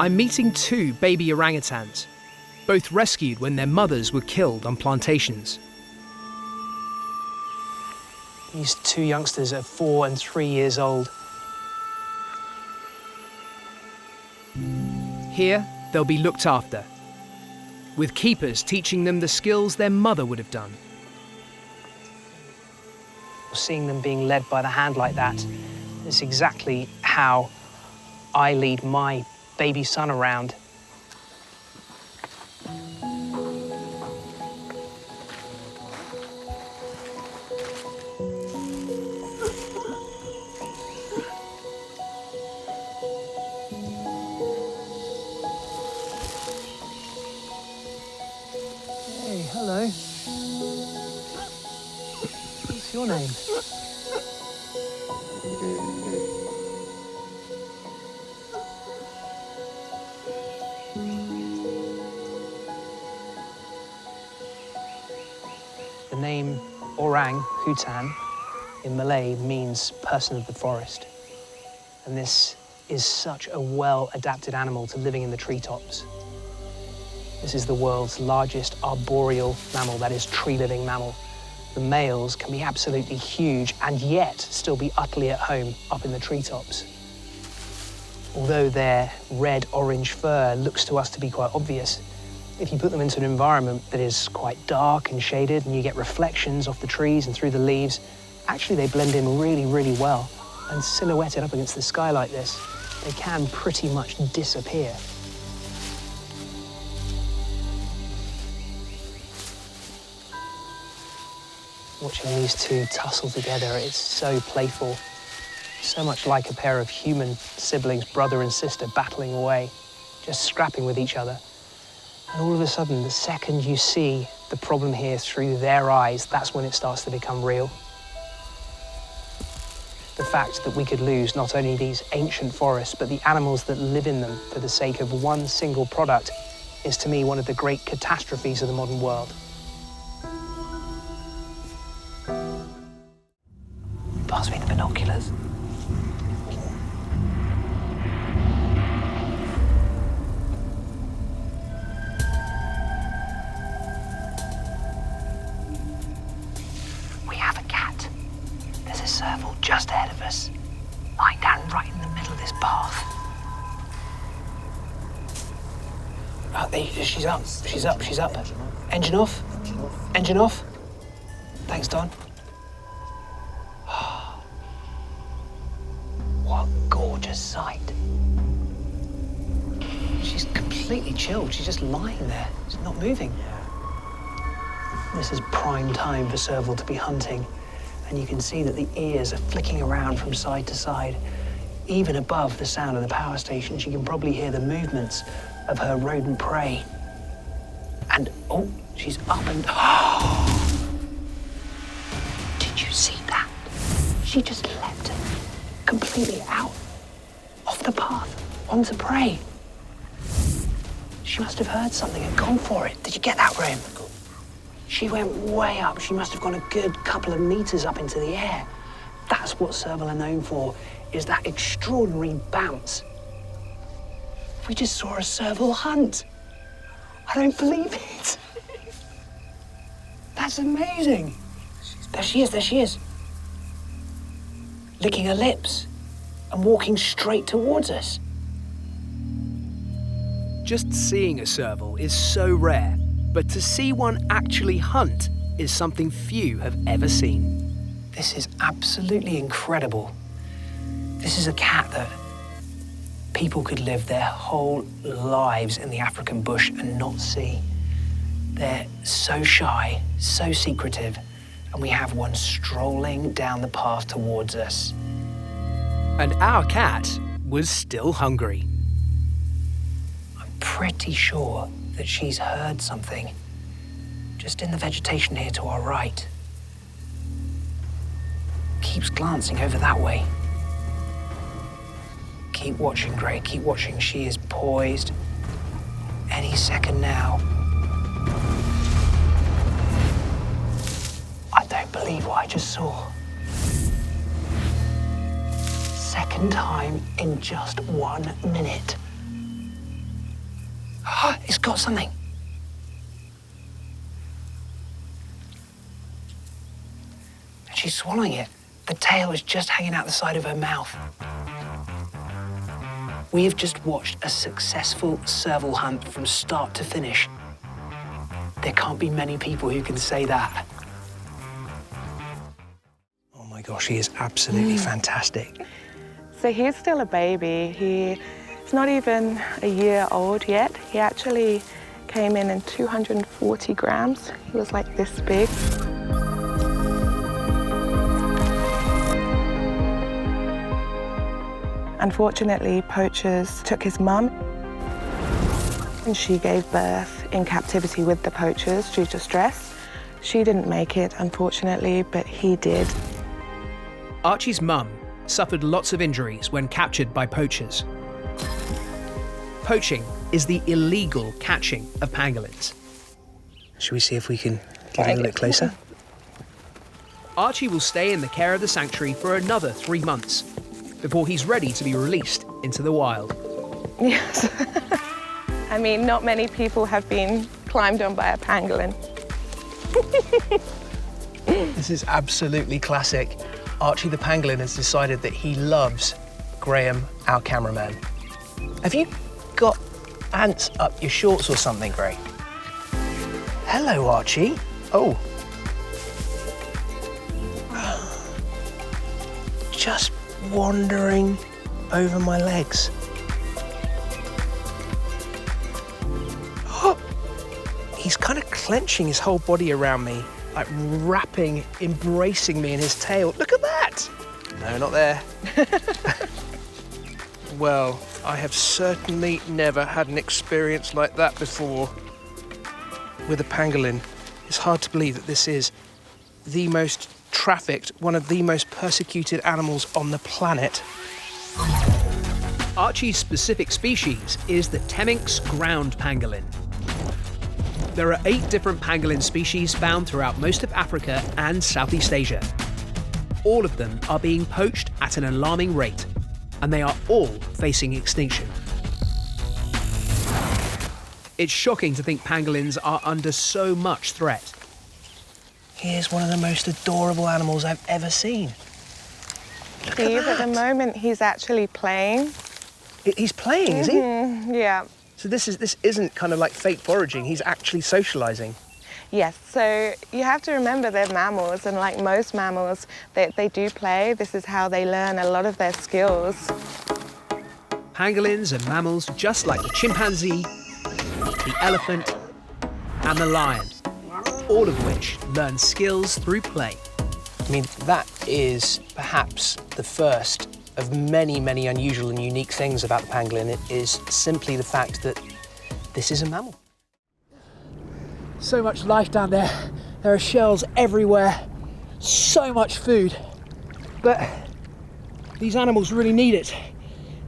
I'm meeting two baby orangutans, both rescued when their mothers were killed on plantations. These two youngsters are 4 and 3 years old. Here, they'll be looked after, with keepers teaching them the skills their mother would have done. Seeing them being led by the hand like that is exactly how I lead my baby son around. Hey, hello. What's your name? The name Orangutan in Malay means person of the forest. And this is such a well-adapted animal to living in the treetops. This is the world's largest arboreal mammal, that is, tree-living mammal. The males can be absolutely huge and yet still be utterly at home up in the treetops. Although their red-orange fur looks to us to be quite obvious, if you put them into an environment that is quite dark and shaded and you get reflections off the trees and through the leaves, actually they blend in really, really well. And silhouetted up against the sky like this, they can pretty much disappear. Watching these two tussle together, it's so playful. So much like a pair of human siblings, brother and sister, battling away, just scrapping with each other. And all of a sudden, the second you see the problem here through their eyes, that's when it starts to become real. The fact that we could lose not only these ancient forests, but the animals that live in them for the sake of one single product is, to me, one of the great catastrophes of the modern world. Pass me the binoculars. We have a cat. There's a serval just ahead of us, lying down right in the middle of this path. Oh, she's up, she's up, she's up. Engine off, engine off. Thanks, Don. What a gorgeous sight. She's completely chilled. She's just lying there. She's not moving. This is prime time for Serval to be hunting. And you can see that the ears are flicking around from side to side. Even above the sound of the power station, she can probably hear the movements of her rodent prey. And, oh, she's up and... Did you see that? She just leapt completely out off the path onto prey. She must have heard something and gone for it. Did you get that, Rome? She went way up. She must have gone a good couple of meters up into the air. That's what Serville are known for, is that extraordinary bounce. We just saw a Serval hunt. I don't believe it. That's amazing. There she is, there she is. Licking her lips and walking straight towards us. Just seeing a serval is so rare, but to see one actually hunt is something few have ever seen. This is absolutely incredible. This is a cat that people could live their whole lives in the African bush and not see. They're so shy, so secretive, and we have one strolling down the path towards us. And our cat was still hungry. I'm pretty sure that she's heard something just in the vegetation here to our right. Keeps glancing over that way. Keep watching, Gray, keep watching. She is poised any second now. I don't believe what I just saw. Second time in just 1 minute. Oh, it's got something. And she's swallowing it. The tail is just hanging out the side of her mouth. We have just watched a successful serval hunt from start to finish. There can't be many people who can say that. Oh my gosh, he is absolutely fantastic. So he's still a baby. He's not even a year old yet. He actually came in 240 grams. He was like this big. Unfortunately, poachers took his mum, and she gave birth in captivity with the poachers due to stress. She didn't make it, unfortunately, but he did. Archie's mum suffered lots of injuries when captured by poachers. Poaching is the illegal catching of pangolins. Should we see if we can get a little bit closer? Archie will stay in the care of the sanctuary for another 3 months before he's ready to be released into the wild. Yes. I mean, not many people have been climbed on by a pangolin. This is absolutely classic. Archie the pangolin has decided that he loves Graham, our cameraman. Have you got ants up your shorts or something, Gray? Hello, Archie. Oh. Just wandering over my legs. Oh. He's kind of clenching his whole body around me, like wrapping, embracing me in his tail. Look at that! No, not there. Well, I have certainly never had an experience like that before with a pangolin. It's hard to believe that this is the most trafficked, one of the most persecuted animals on the planet. Archie's specific species is the Temminck's ground pangolin. There are 8 different pangolin species found throughout most of Africa and Southeast Asia. All of them are being poached at an alarming rate, and they are all facing extinction. It's shocking to think pangolins are under so much threat. He is one of the most adorable animals I've ever seen. Look Steve, at that. at the moment, he's actually playing. He's playing, is he? Yeah. So this isn't kind of like fake foraging, he's actually socializing. Yes, so you have to remember they're mammals, and like most mammals, they do play. This is how they learn a lot of their skills. Pangolins are mammals just like the chimpanzee, the elephant, and the lion, all of which learn skills through play. I mean, that is perhaps the first of many, many unusual and unique things about the pangolin. It is simply the fact that this is a mammal. So much life down there. There are shells everywhere. So much food. But these animals really need it.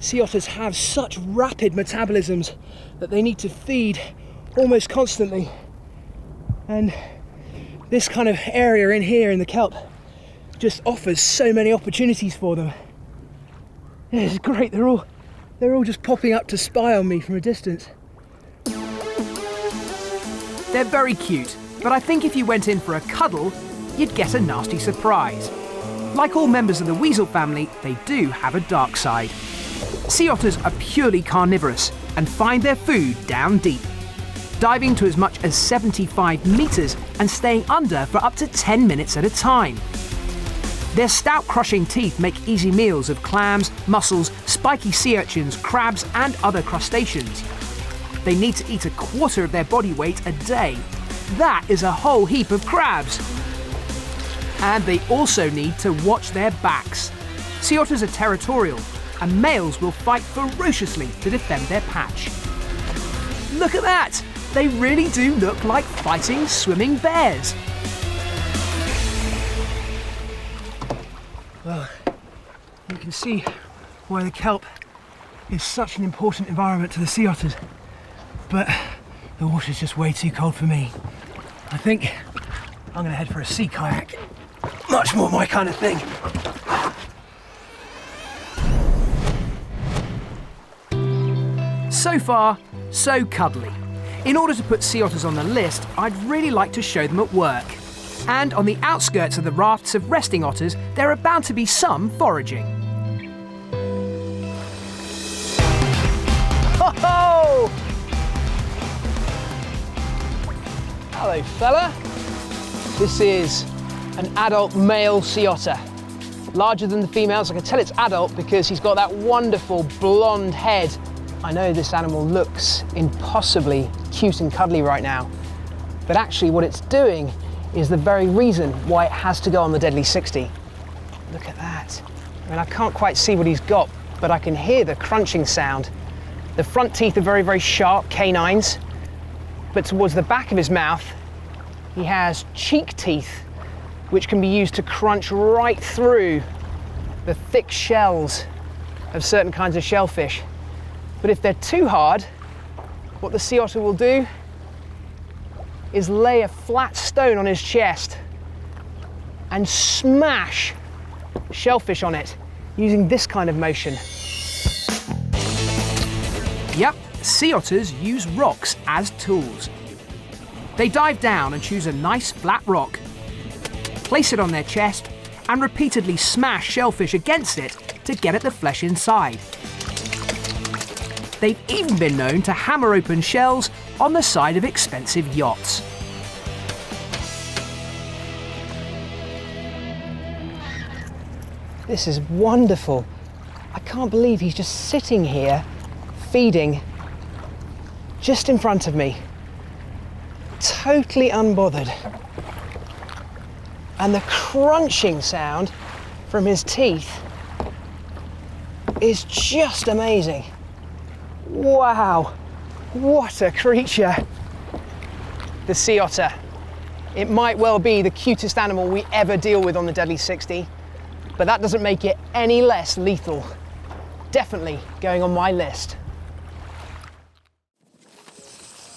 Sea otters have such rapid metabolisms that they need to feed almost constantly. And this kind of area in here in the kelp just offers so many opportunities for them. Yeah, it's great. They're all just popping up to spy on me from a distance. They're very cute, but I think if you went in for a cuddle, you'd get a nasty surprise. Like all members of the weasel family, they do have a dark side. Sea otters are purely carnivorous and find their food down deep, diving to as much as 75 meters and staying under for up to 10 minutes at a time. Their stout-crushing teeth make easy meals of clams, mussels, spiky sea urchins, crabs, and other crustaceans. They need to eat a quarter of their body weight a day. That is a whole heap of crabs. And they also need to watch their backs. Sea otters are territorial, and males will fight ferociously to defend their patch. Look at that! They really do look like fighting swimming bears. Well, you can see why the kelp is such an important environment to the sea otters. But the water's just way too cold for me. I think I'm gonna head for a sea kayak. Much more my kind of thing. So far, so cuddly. In order to put sea otters on the list, I'd really like to show them at work. And on the outskirts of the rafts of resting otters, there are bound to be some foraging. Ho-ho! Hello, fella. This is an adult male sea otter. Larger than the females. I can tell it's adult because he's got that wonderful blonde head. I know this animal looks impossibly cute and cuddly right now, but actually what it's doing is the very reason why it has to go on the deadly 60. Look at that. I mean, I can't quite see what he's got, but I can hear the crunching sound. The front teeth are very, very sharp, canines, but towards the back of his mouth, he has cheek teeth, which can be used to crunch right through the thick shells of certain kinds of shellfish. But if they're too hard, what the sea otter will do is lay a flat stone on his chest and smash shellfish on it using this kind of motion. Yep, sea otters use rocks as tools. They dive down and choose a nice flat rock, place it on their chest, and repeatedly smash shellfish against it to get at the flesh inside. They've even been known to hammer open shells on the side of expensive yachts. This is wonderful. I can't believe he's just sitting here feeding just in front of me, totally unbothered. And the crunching sound from his teeth is just amazing. Wow, what a creature. The sea otter. It might well be the cutest animal we ever deal with on the deadly 60, but that doesn't make it any less lethal. Definitely going on my list.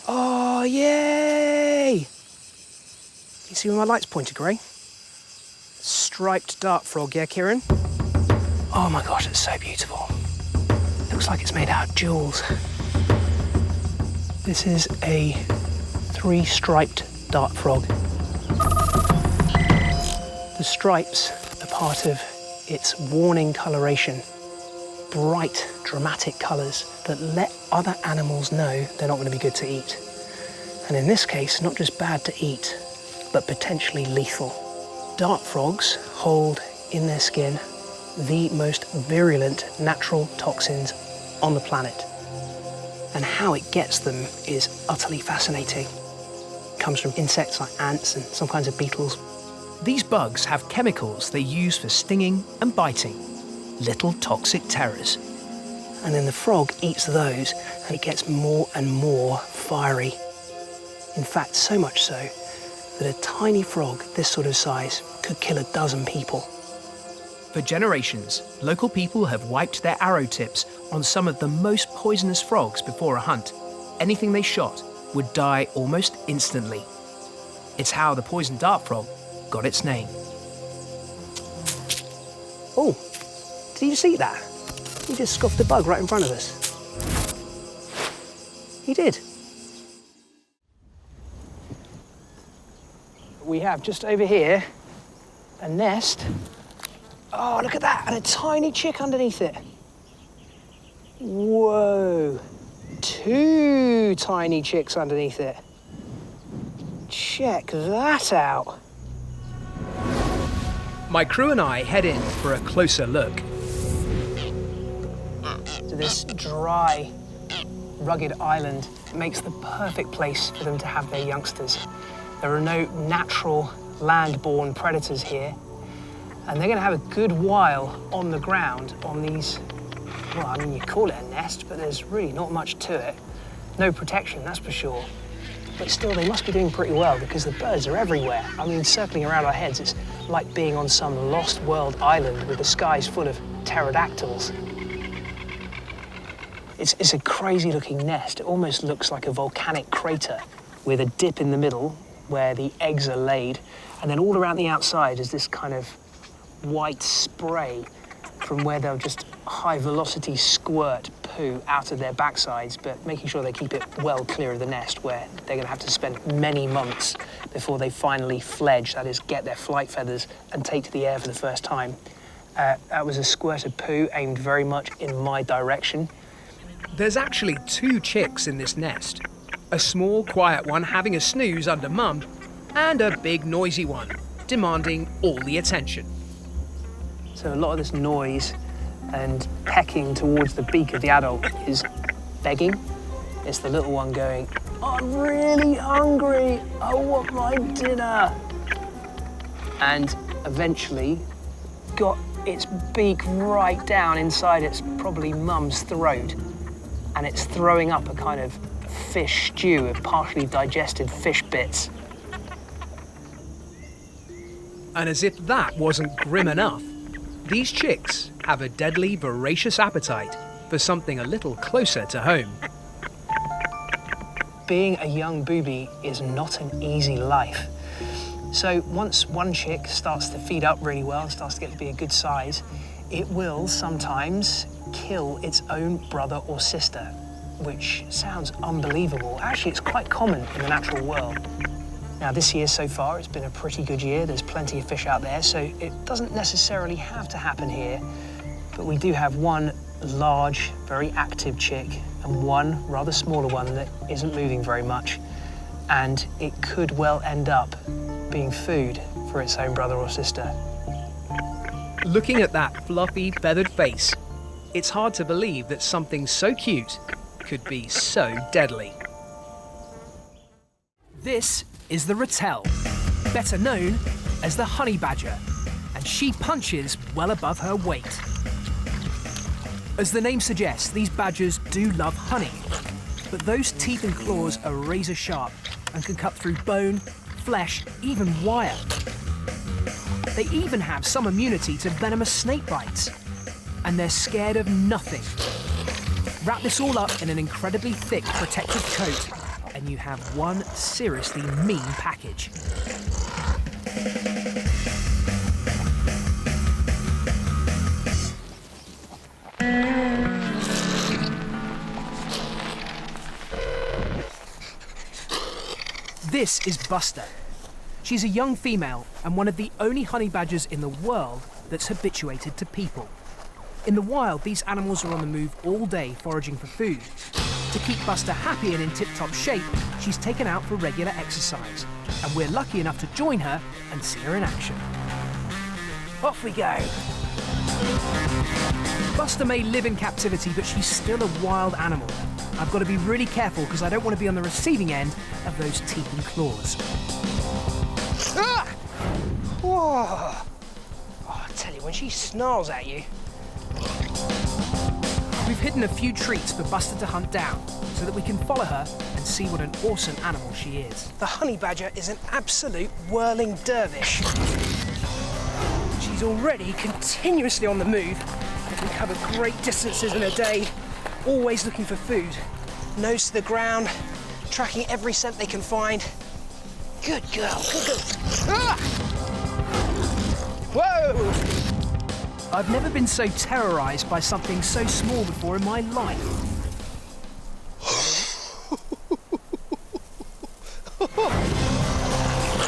Oh, yay! You see where my light's pointed, Gray? Striped dart frog, yeah, Kieran? Oh my gosh, it's so beautiful. Looks like it's made out of jewels. This is a 3-striped dart frog. The stripes are part of its warning coloration. Bright, dramatic colours that let other animals know they're not going to be good to eat. And in this case, not just bad to eat, but potentially lethal. Dart frogs hold in their skin the most virulent natural toxins on the planet. And how it gets them is utterly fascinating. It comes from insects like ants and some kinds of beetles. These bugs have chemicals they use for stinging and biting, little toxic terrors. And then the frog eats those and it gets more and more fiery. In fact, so much so that a tiny frog this sort of size could kill a dozen people. For generations, local people have wiped their arrow tips on some of the most poisonous frogs before a hunt. Anything they shot would die almost instantly. It's how the poisoned dart frog got its name. Oh, did you see that? He just scuffed a bug right in front of us. He did. We have just over here a nest. Oh, look at that, and a tiny chick underneath it. Whoa, 2 tiny chicks underneath it. Check that out. My crew and I head in for a closer look. To this dry, rugged island makes the perfect place for them to have their youngsters. There are no natural land-born predators here, and they're going to have a good while on the ground on these, well, I mean, you call it a nest, but there's really not much to it. No protection, that's for sure. But still, they must be doing pretty well because the birds are everywhere. I mean, circling around our heads, it's like being on some lost world island with the skies full of pterodactyls. It's a crazy-looking nest. It almost looks like a volcanic crater with a dip in the middle where the eggs are laid, and then all around the outside is this kind of white spray from where they'll just high-velocity squirt poo poo out of their backsides, but making sure they keep it well clear of the nest, where they're going to have to spend many months before they finally fledge, that is, get their flight feathers and take to the air for the first time. That was a squirt of poo aimed very much in my direction. There's actually 2 chicks in this nest. A small, quiet one having a snooze under mum, and a big, noisy one, demanding all the attention. So a lot of this noise and pecking towards the beak of the adult is begging. It's the little one going, "I'm really hungry, I want my dinner." And eventually got its beak right down inside its probably mum's throat, and it's throwing up a kind of fish stew of partially digested fish bits. And as if that wasn't grim enough, these chicks have a deadly, voracious appetite for something a little closer to home. Being a young booby is not an easy life. So once one chick starts to feed up really well and starts to get to be a good size, it will sometimes kill its own brother or sister, which sounds unbelievable. Actually, it's quite common in the natural world. Now, this year so far, it's been a pretty good year. There's plenty of fish out there, so it doesn't necessarily have to happen here. But we do have one large, very active chick and one rather smaller one that isn't moving very much. And it could well end up being food for its own brother or sister. Looking at that fluffy, feathered face, it's hard to believe that something so cute could be so deadly. This is the rattle, better known as the honey badger, and she punches well above her weight. As the name suggests, these badgers do love honey, but those teeth and claws are razor sharp and can cut through bone, flesh, even wire. They even have some immunity to venomous snake bites, and they're scared of nothing. Wrap this all up in an incredibly thick protective coat, and you have one seriously mean package. This is Buster. She's a young female and one of the only honey badgers in the world that's habituated to people. In the wild, these animals are on the move all day foraging for food. To keep Buster happy and in tip-top shape, she's taken out for regular exercise, and we're lucky enough to join her and see her in action. Off we go. Buster may live in captivity, but she's still a wild animal. I've got to be really careful because I don't want to be on the receiving end of those teeth and claws. Ah! Whoa! Oh, I tell you, when she snarls at you. We've hidden a few treats for Buster to hunt down so that we can follow her and see what an awesome animal she is. The honey badger is an absolute whirling dervish. She's already continuously on the move. They can cover great distances in a day, always looking for food. Nose to the ground, tracking every scent they can find. Good girl, good girl. Ah! Whoa! I've never been so terrorised by something so small before in my life.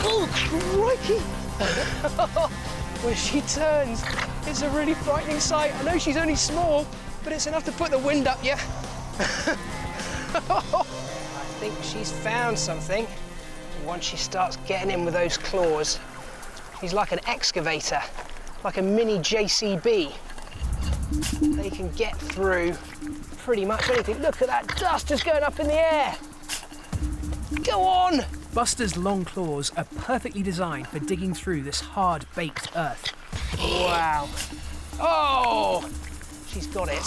Oh, crikey! When she turns, it's a really frightening sight. I know she's only small, but it's enough to put the wind up you. I think she's found something. Once she starts getting in with those claws, she's like an excavator, like a mini JCB. They can get through pretty much anything. Look at that dust just going up in the air. Go on! Buster's long claws are perfectly designed for digging through this hard-baked earth. Wow. Oh! She's got it.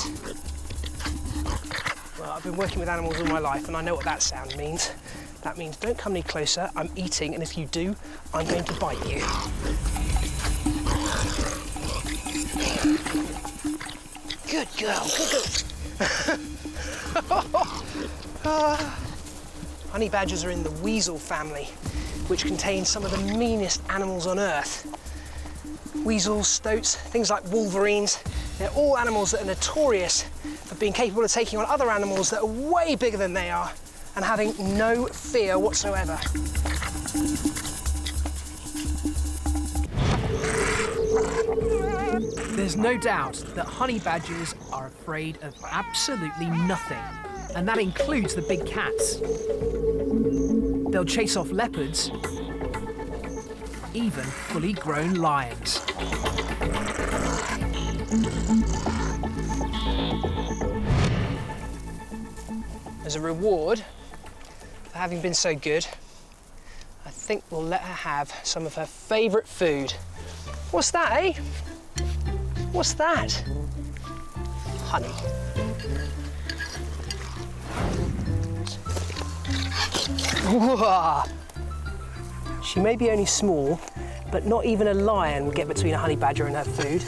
Well, I've been working with animals all my life and I know what that sound means. That means don't come any closer, I'm eating, and if you do, I'm going to bite you. Good girl, good girl. Honey badgers are in the weasel family, which contains some of the meanest animals on Earth. Weasels, stoats, things like wolverines, they're all animals that are notorious for of being capable of taking on other animals that are way bigger than they are and having no fear whatsoever. There's no doubt that honey badgers are afraid of absolutely nothing, and that includes the big cats. They'll chase off leopards, even fully grown lions. As a reward for having been so good, I think we'll let her have some of her favourite food. What's that, eh? What's that? Honey. Whoa. She may be only small, but not even a lion would get between a honey badger and her food.